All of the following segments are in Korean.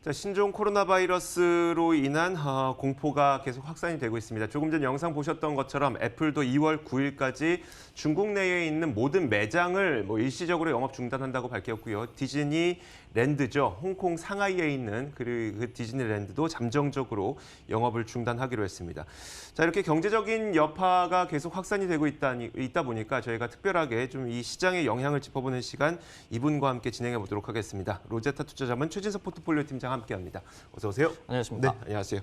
자, 신종 코로나 바이러스로 인한 공포가 계속 확산이 되고 있습니다. 조금 전 영상 보셨던 것처럼 애플도 2월 9일까지 중국 내에 있는 모든 매장을 일시적으로 영업 중단한다고 밝혔고요. 디즈니랜드죠. 홍콩 상하이에 있는 그 디즈니랜드도 잠정적으로 영업을 중단하기로 했습니다. 자, 이렇게 경제적인 여파가 계속 확산이 되고 있다 보니까 저희가 특별하게 좀 이 시장의 영향을 짚어보는 시간 이분과 함께 진행해 보도록 하겠습니다. 로제타 투자자문 최진석 포트폴리오 팀장 함께합니다. 어서 오세요. 안녕하십니까. 네, 안녕하세요.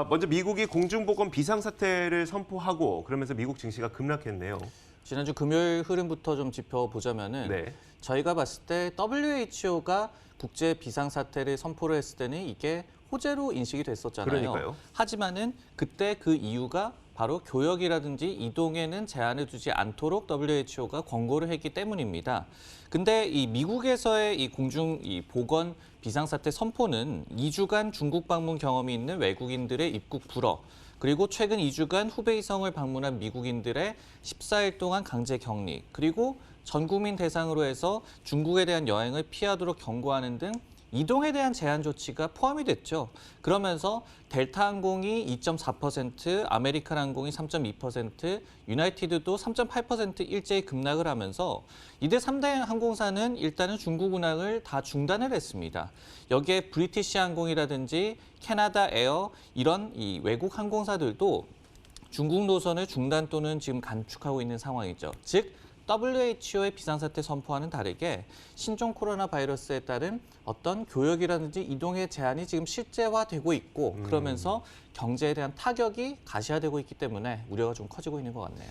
먼저 미국이 공중보건 비상사태를 선포하고 그러면서 미국 증시가 급락했네요. 지난주 금요일 흐름부터 좀 짚어보자면은 네. 저희가 봤을 때 WHO가 국제 비상사태를 선포를 했을 때는 이게 호재로 인식이 됐었잖아요. 그러니까요. 하지만은 그때 그 이유가 바로 교역이라든지 이동에는 제한을 두지 않도록 WHO가 권고를 했기 때문입니다. 근데 이 미국에서의 이 보건 비상사태 선포는 2주간 중국 방문 경험이 있는 외국인들의 입국 불허, 그리고 최근 2주간 후베이성을 방문한 미국인들의 14일 동안 강제 격리, 그리고 전 국민 대상으로 해서 중국에 대한 여행을 피하도록 경고하는 등 이동에 대한 제한 조치가 포함이 됐죠. 그러면서 델타 항공이 2.4%, 아메리칸 항공이 3.2%, 유나이티드도 3.8% 일제히 급락을 하면서 이들 3대 항공사는 일단은 중국 운항을 다 중단을 했습니다. 여기에 브리티시 항공이라든지 캐나다 에어 이런 이 외국 항공사들도 중국 노선을 중단 또는 지금 감축하고 있는 상황이죠. 즉 WHO의 비상사태 선포와는 다르게 신종 코로나 바이러스에 따른 어떤 교역이라든지 이동의 제한이 지금 실제화되고 있고 그러면서 경제에 대한 타격이 가시화되고 있기 때문에 우려가 좀 커지고 있는 것 같네요.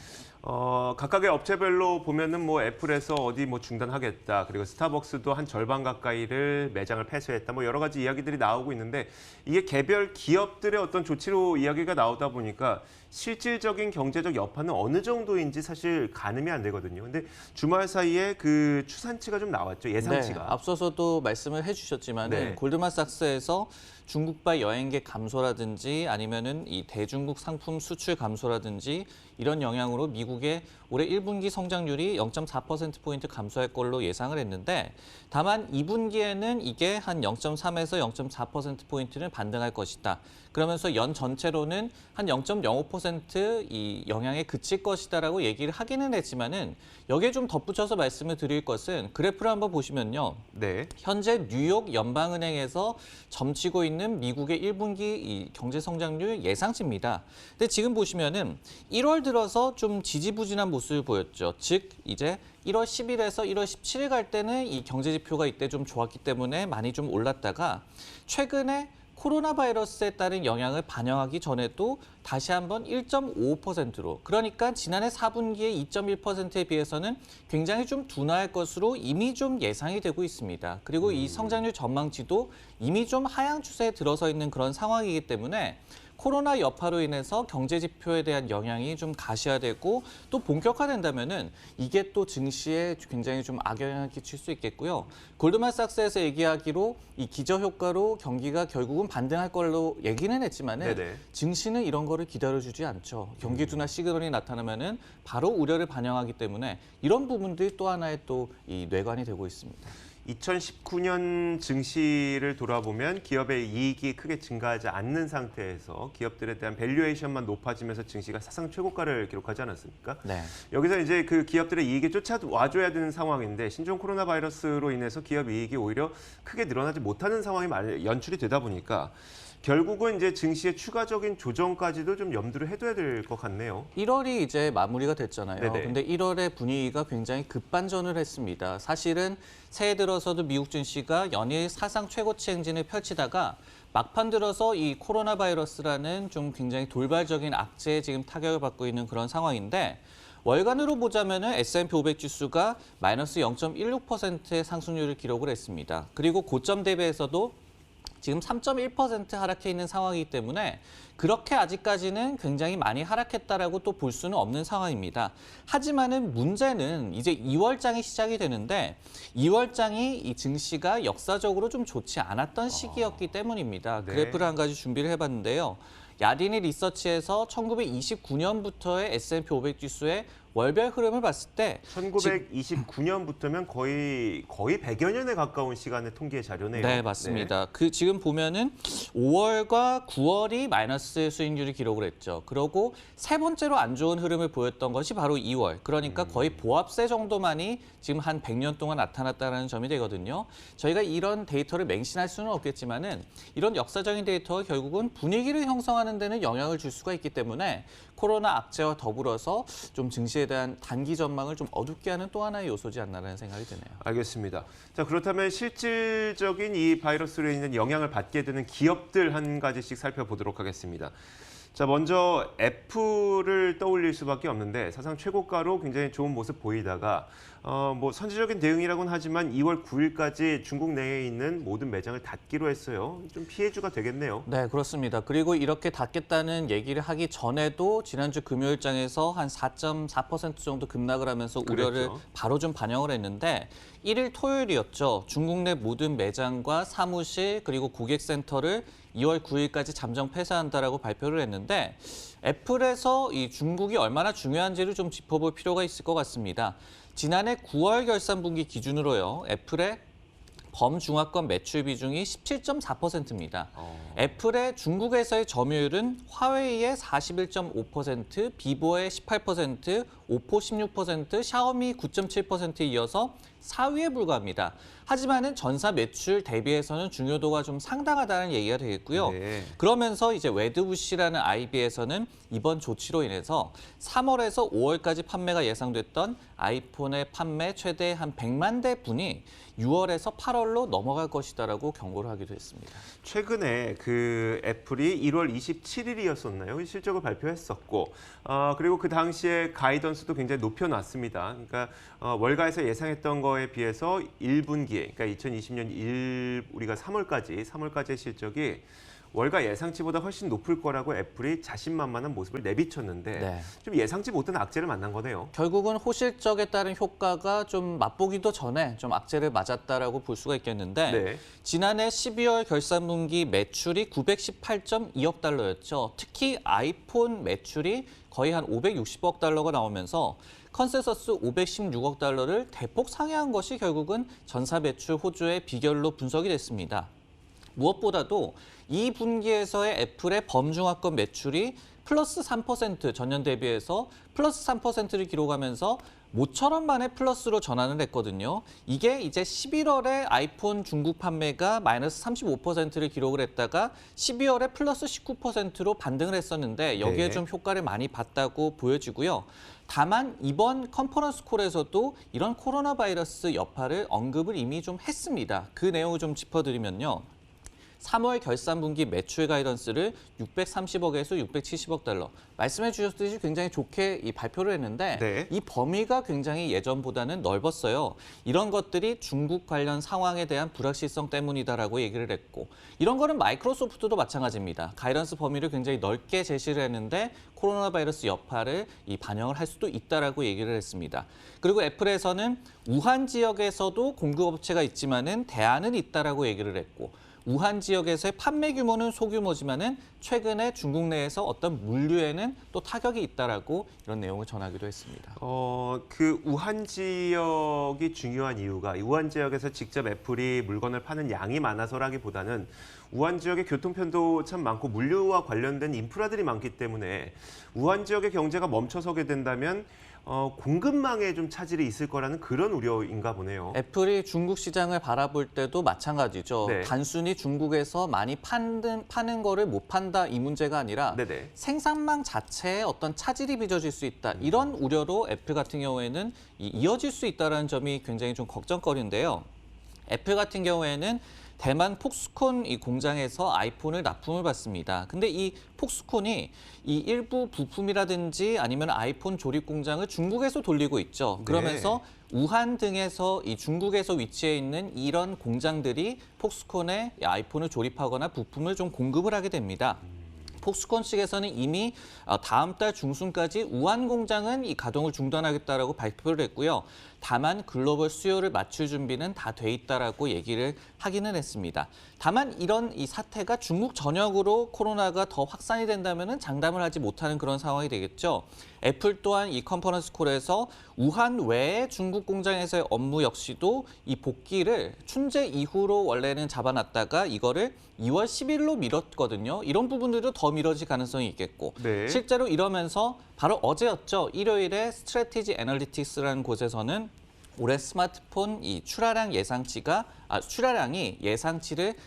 각각의 업체별로 보면은 애플에서 어디 중단하겠다. 그리고 스타벅스도 한 절반 가까이를 매장을 폐쇄했다. 여러 가지 이야기들이 나오고 있는데 이게 개별 기업들의 어떤 조치로 이야기가 나오다 보니까 실질적인 경제적 여파는 어느 정도인지 사실 가늠이 안 되거든요. 근데 주말 사이에 그 추산치가 좀 나왔죠. 예상치가. 네, 앞서서도 말씀을 해주셨지만 네. 골드만삭스에서 중국발 여행객 감소라든지 아니면은 이 대중국 상품 수출 감소라든지 이런 영향으로 미국의 올해 1분기 성장률이 0.4%포인트 감소할 걸로 예상을 했는데 다만 2분기에는 이게 한 0.3에서 0.4%포인트는 반등할 것이다. 그러면서 연 전체로는 한 0.05% 영향에 그칠 것이다라고 얘기를 하기는 했지만은 여기에 좀 덧붙여서 말씀을 드릴 것은 그래프를 한번 보시면요. 네. 현재 뉴욕 연방은행에서 점치고 있는 미국의 1분기 이 경제 성장률 예상치입니다. 근데 지금 보시면은 1월 들어서 좀 지지부진한 모습을 보였죠. 즉 이제 1월 10일에서 1월 17일 갈 때는 이 경제 지표가 이때 좀 좋았기 때문에 많이 좀 올랐다가 최근에 코로나 바이러스에 따른 영향을 반영하기 전에도 다시 한번 1.55%로 그러니까 지난해 4분기의 2.1%에 비해서는 굉장히 좀 둔화할 것으로 이미 좀 예상이 되고 있습니다. 그리고 이 성장률 전망치도 이미 좀 하향 추세에 들어서 있는 그런 상황이기 때문에 코로나 여파로 인해서 경제 지표에 대한 영향이 좀 가시화되고 또 본격화된다면은 이게 또 증시에 굉장히 좀 악영향을 끼칠 수 있겠고요. 골드만삭스에서 얘기하기로 이 기저효과로 경기가 결국은 반등할 걸로 얘기는 했지만은 네네. 증시는 이런 거를 기다려주지 않죠. 경기 둔화 시그널이 나타나면은 바로 우려를 반영하기 때문에 이런 부분들이 또 하나의 또 이 뇌관이 되고 있습니다. 2019년 증시를 돌아보면 기업의 이익이 크게 증가하지 않는 상태에서 기업들에 대한 밸류에이션만 높아지면서 증시가 사상 최고가를 기록하지 않았습니까? 네. 여기서 이제 그 기업들의 이익이 쫓아와줘야 되는 상황인데 신종 코로나 바이러스로 인해서 기업 이익이 오히려 크게 늘어나지 못하는 상황이 연출이 되다 보니까 결국은 이제 증시의 추가적인 조정까지도 좀 염두를 해둬야 될 것 같네요. 1월이 이제 마무리가 됐잖아요. 네네. 근데 1월의 분위기가 굉장히 급반전을 했습니다. 사실은 새해 들어서도 미국 증시가 연일 사상 최고치 행진을 펼치다가 막판 들어서 이 코로나 바이러스라는 좀 굉장히 돌발적인 악재에 지금 타격을 받고 있는 그런 상황인데 월간으로 보자면은 S&P 500 지수가 마이너스 0.16%의 상승률을 기록을 했습니다. 그리고 고점 대비해서도 지금 3.1% 하락해 있는 상황이기 때문에 그렇게 아직까지는 굉장히 많이 하락했다라고 또 볼 수는 없는 상황입니다. 하지만은 문제는 이제 2월장이 시작이 되는데 2월장이 이 증시가 역사적으로 좀 좋지 않았던 시기였기 때문입니다. 네. 그래프를 한 가지 준비를 해봤는데요. 야디니 리서치에서 1929년부터의 S&P 500 지수의 월별 흐름을 봤을 때 1929년부터면 거의 100여 년에 가까운 시간의 통계 자료네요. 네, 맞습니다. 그 지금 보면은 5월과 9월이 마이너스 수익률을 기록을 했죠. 그러고 세 번째로 안 좋은 흐름을 보였던 것이 바로 2월. 그러니까 거의 보합세 정도만이 지금 한 100년 동안 나타났다는 점이 되거든요. 저희가 이런 데이터를 맹신할 수는 없겠지만은 이런 역사적인 데이터가 결국은 분위기를 형성하는 데는 영향을 줄 수가 있기 때문에 코로나 악재와 더불어서 좀 증시에 대한 단기 전망을 좀 어둡게 하는 또 하나의 요소지 않나라는 생각이 드네요. 알겠습니다. 자, 그렇다면 실질적인 이 바이러스로 인한 영향을 받게 되는 기업들 한 가지씩 살펴보도록 하겠습니다. 자, 먼저 애플을 떠올릴 수밖에 없는데 사상 최고가로 굉장히 좋은 모습 보이다가 뭐 선제적인 대응이라고는 하지만 2월 9일까지 중국 내에 있는 모든 매장을 닫기로 했어요. 좀 피해주가 되겠네요. 네, 그렇습니다. 그리고 이렇게 닫겠다는 얘기를 하기 전에도 지난주 금요일장에서 한 4.4% 정도 급락을 하면서 우려를 그랬죠. 바로 좀 반영을 했는데 1일 토요일이었죠. 중국 내 모든 매장과 사무실 그리고 고객센터를 2월 9일까지 잠정 폐쇄한다라고 발표를 했는데 애플에서 이 중국이 얼마나 중요한지를 좀 짚어볼 필요가 있을 것 같습니다. 지난해 9월 결산분기 기준으로요. 애플의 범중화권 매출 비중이 17.4%입니다. 애플의 중국에서의 점유율은 화웨이의 41.5%, 비보의 18%, 오포 16%, 샤오미 9.7%에 이어서 4위에 불과합니다. 하지만은 전사 매출 대비해서는 중요도가 좀 상당하다는 얘기가 되겠고요. 네. 그러면서 이제 웨드부시라는 IB에서는 이번 조치로 인해서 3월에서 5월까지 판매가 예상됐던 아이폰의 판매 최대 한 100만 대 분이 6월에서 8월로 넘어갈 것이다라고 경고를 하기도 했습니다. 최근에 그 애플이 1월 27일이었었나요? 실적을 발표했었고, 그리고 그 당시에 가이던스도 굉장히 높여놨습니다. 그러니까 월가에서 예상했던 거에 비해서 1분기에, 그러니까 2020년 우리가 3월까지의 실적이 월가 예상치보다 훨씬 높을 거라고 애플이 자신만만한 모습을 내비쳤는데 네. 좀 예상치 못한 악재를 만난 거네요. 결국은 호실적에 따른 효과가 좀 맛보기도 전에 좀 악재를 맞았다라고 볼 수가 있겠는데 네. 지난해 12월 결산분기 매출이 918.2억 달러였죠. 특히 아이폰 매출이 거의 한 560억 달러가 나오면서 컨센서스 516억 달러를 대폭 상회한 것이 결국은 전사 매출 호조의 비결로 분석이 됐습니다. 무엇보다도 이 분기에서의 애플의 범중화권 매출이 플러스 3% 전년 대비해서 플러스 3%를 기록하면서 모처럼 만에 플러스로 전환을 했거든요. 이게 이제 11월에 아이폰 중국 판매가 마이너스 35%를 기록을 했다가 12월에 플러스 19%로 반등을 했었는데 여기에 네. 좀 효과를 많이 봤다고 보여지고요. 다만 이번 컨퍼런스 콜에서도 이런 코로나 바이러스 여파를 언급을 이미 좀 했습니다. 그 내용을 좀 짚어드리면요. 3월 결산분기 매출 가이던스를 630억에서 670억 달러. 말씀해 주셨듯이 굉장히 좋게 이 발표를 했는데 네. 이 범위가 굉장히 예전보다는 넓었어요. 이런 것들이 중국 관련 상황에 대한 불확실성 때문이다라고 얘기를 했고 이런 거는 마이크로소프트도 마찬가지입니다. 가이던스 범위를 굉장히 넓게 제시를 했는데 코로나 바이러스 여파를 반영을 할 수도 있다라고 얘기를 했습니다. 그리고 애플에서는 우한 지역에서도 공급업체가 있지만은 대안은 있다라고 얘기를 했고 우한 지역에서의 판매 규모는 소규모지만은 최근에 중국 내에서 어떤 물류에는 또 타격이 있다라고 이런 내용을 전하기도 했습니다. 그 우한 지역이 중요한 이유가 우한 지역에서 직접 애플이 물건을 파는 양이 많아서라기보다는 우한 지역의 교통편도 참 많고 물류와 관련된 인프라들이 많기 때문에 우한 지역의 경제가 멈춰서게 된다면 공급망에 좀 차질이 있을 거라는 그런 우려인가 보네요. 애플이 중국 시장을 바라볼 때도 마찬가지죠. 네. 단순히 중국에서 많이 파는 거를 못 판다 이 문제가 아니라 네네. 생산망 자체에 어떤 차질이 빚어질 수 있다. 이런 우려로 애플 같은 경우에는 이어질 수 있다는 점이 굉장히 좀 걱정거리인데요. 애플 같은 경우에는 대만 폭스콘 이 공장에서 아이폰을 납품을 받습니다. 근데 이 폭스콘이 이 일부 부품이라든지 아니면 아이폰 조립 공장을 중국에서 돌리고 있죠. 그러면서 우한 등에서 이 중국에서 위치해 있는 이런 공장들이 폭스콘에 아이폰을 조립하거나 부품을 좀 공급을 하게 됩니다. 폭스콘 측에서는 이미 다음 달 중순까지 우한 공장은 이 가동을 중단하겠다라고 발표를 했고요. 다만 글로벌 수요를 맞출 준비는 다 돼 있다라고 얘기를 하기는 했습니다. 다만 이런 이 사태가 중국 전역으로 코로나가 더 확산이 된다면은 장담을 하지 못하는 그런 상황이 되겠죠. 애플 또한 이 컨퍼런스 콜에서 우한 외의 중국 공장에서의 업무 역시도 이 복귀를 춘제 이후로 원래는 잡아놨다가 이거를 2월 10일로 미뤘거든요. 이런 부분들도 더 미뤄질 가능성이 있겠고 네. 실제로 이러면서 바로 어제였죠. 일요일에 스트래티지 애널리틱스라는 곳에서는 올해 스마트폰 이 출하량이 예상치를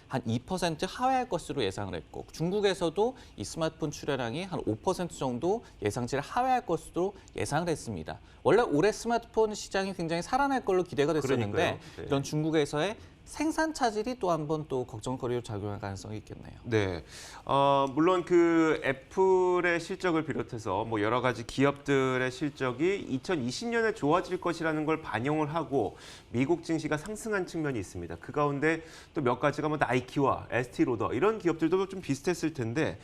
한 2% 하회할 것으로 예상을 했고 중국에서도 이 스마트폰 출하량이 한 5% 정도 예상치를 하회할 것으로 예상을 했습니다. 원래 올해 스마트폰 시장이 굉장히 살아날 걸로 기대가 됐었는데 그러니까요. 네. 이런 중국에서의 생산 차질이 또 한 번 또 걱정거리로 작용할 가능성이 있겠네요. 네, 물론 그 애플의 실적을 비롯해서 뭐 여러 가지 기업들의 실적이 2020년에 좋아질 것이라는 걸 반영을 하고 미국 증시가 상승한 측면이 있습니다. 그 가운데 또 몇 가지가 뭐 나이키와 에스티로더 이런 기업들도 좀 비슷했을 텐데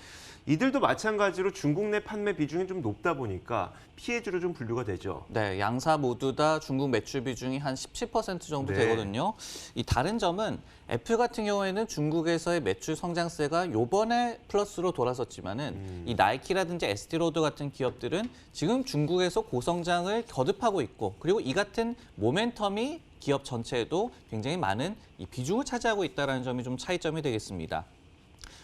이들도 마찬가지로 중국 내 판매 비중이 좀 높다 보니까 피해주로 좀 분류가 되죠. 네, 양사 모두 다 중국 매출 비중이 한 17% 정도 네. 되거든요. 이 다른 점은 애플 같은 경우에는 중국에서의 매출 성장세가 요번에 플러스로 돌아섰지만은 이 나이키라든지 에스티로더 같은 기업들은 지금 중국에서 고성장을 거듭하고 있고 그리고 이 같은 모멘텀이 기업 전체에도 굉장히 많은 이 비중을 차지하고 있다는 점이 좀 차이점이 되겠습니다.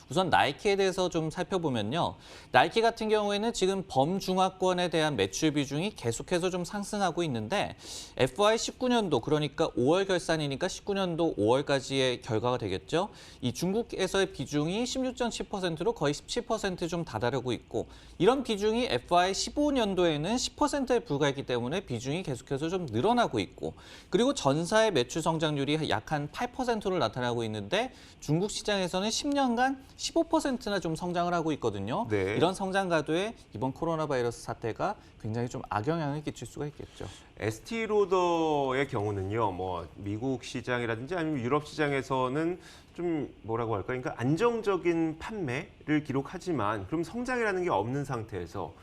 우선 나이키에 대해서 좀 살펴보면요. 나이키 같은 경우에는 지금 범중화권에 대한 매출 비중이 계속해서 좀 상승하고 있는데 FY19년도 그러니까 5월 결산이니까 19년도 5월까지의 결과가 되겠죠. 이 중국에서의 비중이 16.7%로 거의 17% 좀 다다르고 있고 이런 비중이 FY15년도에는 10%에 불과했기 때문에 비중이 계속해서 좀 늘어나고 있고 그리고 전사의 매출 성장률이 약 한 8%를 나타나고 있는데 중국 시장에서는 10년간 15%나 좀 성장을 하고 있거든요. 네. 이런 성장 가도에 이번 코로나 바이러스 사태가 굉장히 좀 악영향을 끼칠 수가 있겠죠. 에스티로더의 경우는요, 뭐 미국 시장이라든지 아니면 유럽 시장에서는 좀 뭐라고 할까요? 그러니까 안정적인 판매를 기록하지만 그럼 성장이라는 게 없는 상태에서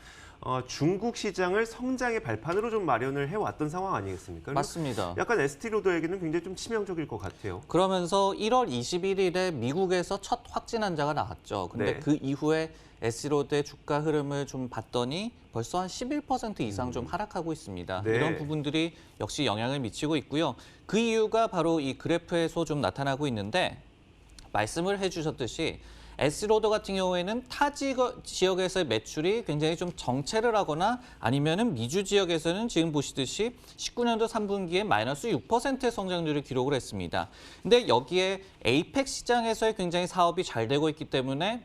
중국 시장을 성장의 발판으로 좀 마련을 해왔던 상황 아니겠습니까? 맞습니다. 약간 에스티로더에게는 굉장히 좀 치명적일 것 같아요. 그러면서 1월 21일에 미국에서 첫 확진 환자가 나왔죠. 근데 네. 그 이후에 에스티로더의 주가 흐름을 좀 봤더니 벌써 한 11% 이상 좀 하락하고 있습니다. 네. 이런 부분들이 역시 영향을 미치고 있고요. 그 이유가 바로 이 그래프에서 좀 나타나고 있는데 말씀을 해주셨듯이 에스티로더 같은 경우에는 타 지역에서의 매출이 굉장히 좀 정체를 하거나 아니면은 미주 지역에서는 지금 보시듯이 19년도 3분기에 마이너스 6%의 성장률을 기록을 했습니다. 근데 여기에 에이펙 시장에서의 굉장히 사업이 잘 되고 있기 때문에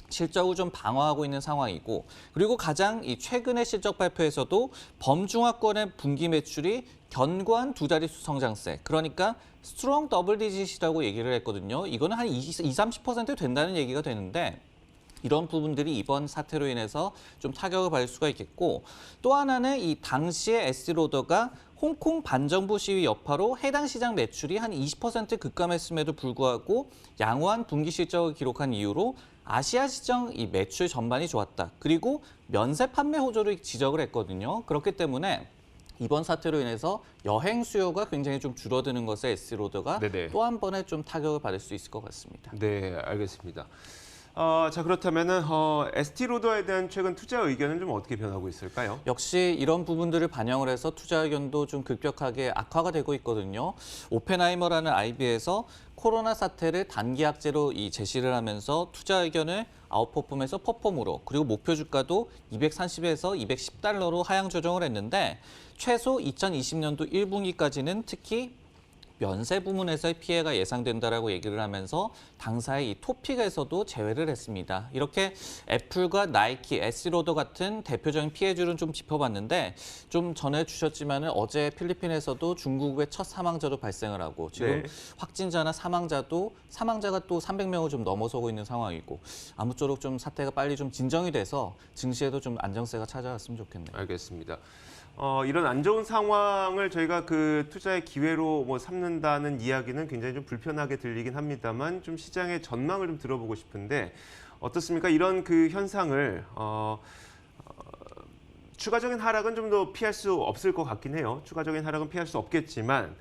실적을 좀 방어하고 있는 상황이고 그리고 가장 이 최근의 실적 발표에서도 범중화권의 분기 매출이 견고한 두 자릿수 성장세 그러니까 스트롱 더블 디짓이라고 얘기를 했거든요. 이거는 한 20-30% 된다는 얘기가 되는데 이런 부분들이 이번 사태로 인해서 좀 타격을 받을 수가 있겠고 또 하나는 이 당시에 에스티로더가 홍콩 반정부 시위 여파로 해당 시장 매출이 한 20% 급감했음에도 불구하고 양호한 분기 실적을 기록한 이유로 아시아 시장 이 매출 전반이 좋았다. 그리고 면세 판매 호조를 지적을 했거든요. 그렇기 때문에 이번 사태로 인해서 여행 수요가 굉장히 좀 줄어드는 것에 에스티로더가 네네. 또 한 번에 좀 타격을 받을 수 있을 것 같습니다. 네, 알겠습니다. 자, 그렇다면은 에스티로더에 대한 최근 투자 의견은 좀 어떻게 변하고 있을까요? 역시 이런 부분들을 반영을 해서 투자 의견도 좀 급격하게 악화가 되고 있거든요. 오펜하이머라는 IB에서 코로나 사태를 단기 악재로 제시를 하면서 투자 의견을 아웃퍼폼에서 퍼폼으로 그리고 목표 주가도 230에서 210달러로 하향 조정을 했는데 최소 2020년도 1분기까지는 특히 면세 부문에서의 피해가 예상된다라고 얘기를 하면서 당사의 이 토픽에서도 제외를 했습니다. 이렇게 애플과 나이키, 에스티로더 같은 대표적인 피해줄은 좀 짚어봤는데 좀 전해주셨지만 어제 필리핀에서도 중국의 첫 사망자도 발생을 하고 지금 네. 확진자나 사망자가 또 300명을 좀 넘어서고 있는 상황이고 아무쪼록 좀 사태가 빨리 좀 진정이 돼서 증시에도 좀 안정세가 찾아왔으면 좋겠네요. 알겠습니다. 이런 안 좋은 상황을 저희가 그 투자의 기회로 뭐 삼는다는 이야기는 굉장히 좀 불편하게 들리긴 합니다만 좀 시장의 전망을 좀 들어보고 싶은데 어떻습니까? 이런 그 현상을 추가적인 하락은 좀 더 피할 수 없을 것 같긴 해요. 추가적인 하락은 피할 수 없겠지만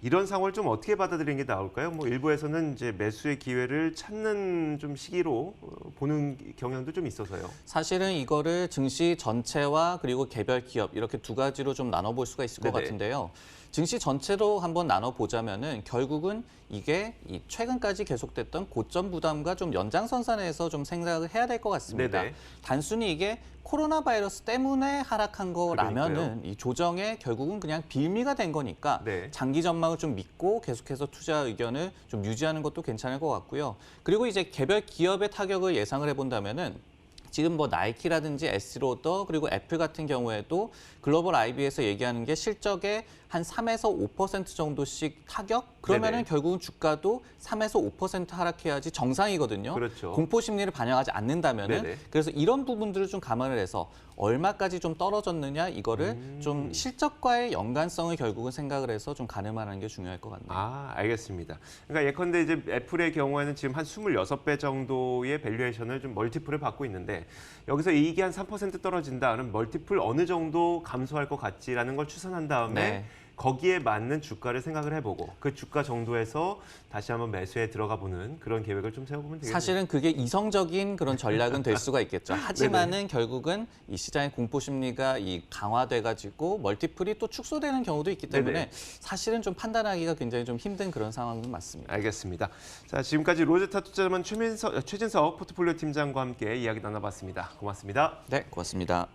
이런 상황을 좀 어떻게 받아들이는 게 나올까요? 뭐 일부에서는 이제 매수의 기회를 찾는 좀 시기로 보는 경향도 좀 있어서요. 사실은 이거를 증시 전체와 그리고 개별 기업 이렇게 두 가지로 좀 나눠볼 수가 있을 것 네네. 같은데요. 증시 전체로 한번 나눠보자면은 결국은 이게 이 최근까지 계속됐던 고점 부담과 좀 연장선상에서 좀 생각을 해야 될 것 같습니다. 네네. 단순히 이게 코로나 바이러스 때문에 하락한 거라면은 그러니까요. 이 조정에 결국은 그냥 빌미가 된 거니까 네. 장기 전망을 좀 믿고 계속해서 투자 의견을 좀 유지하는 것도 괜찮을 것 같고요. 그리고 이제 개별 기업의 타격을 예상을 해본다면은 지금 뭐 나이키라든지 에스로더 그리고 애플 같은 경우에도 글로벌 IB에서 얘기하는 게 실적에 한 3에서 5% 정도씩 타격? 그러면은 네네. 결국은 주가도 3에서 5% 하락해야지 정상이거든요. 그렇죠. 공포 심리를 반영하지 않는다면은 네네. 그래서 이런 부분들을 좀 감안을 해서 얼마까지 좀 떨어졌느냐 이거를 좀 실적과의 연관성을 결국은 생각을 해서 좀 가늠하는 게 중요할 것 같네요. 아, 알겠습니다. 그러니까 예컨대 이제 애플의 경우에는 지금 한 26배 정도의 밸류에이션을 좀 멀티플을 받고 있는데 여기서 이익이 한 3% 떨어진다. 그럼 멀티플 어느 정도 감소할 것 같지라는 걸 추산한 다음에 네. 거기에 맞는 주가를 생각을 해보고 그 주가 정도에서 다시 한번 매수에 들어가 보는 그런 계획을 좀 세워보면 되겠네요. 사실은 그게 이성적인 그런 전략은 될 수가 있겠죠. 하지만은 결국은 이 시장의 공포 심리가 이 강화돼가지고 멀티플이 또 축소되는 경우도 있기 때문에 네네. 사실은 좀 판단하기가 굉장히 좀 힘든 그런 상황은 맞습니다. 알겠습니다. 자, 지금까지 로제타 투자자문 최진석 포트폴리오 팀장과 함께 이야기 나눠봤습니다. 고맙습니다. 네, 고맙습니다.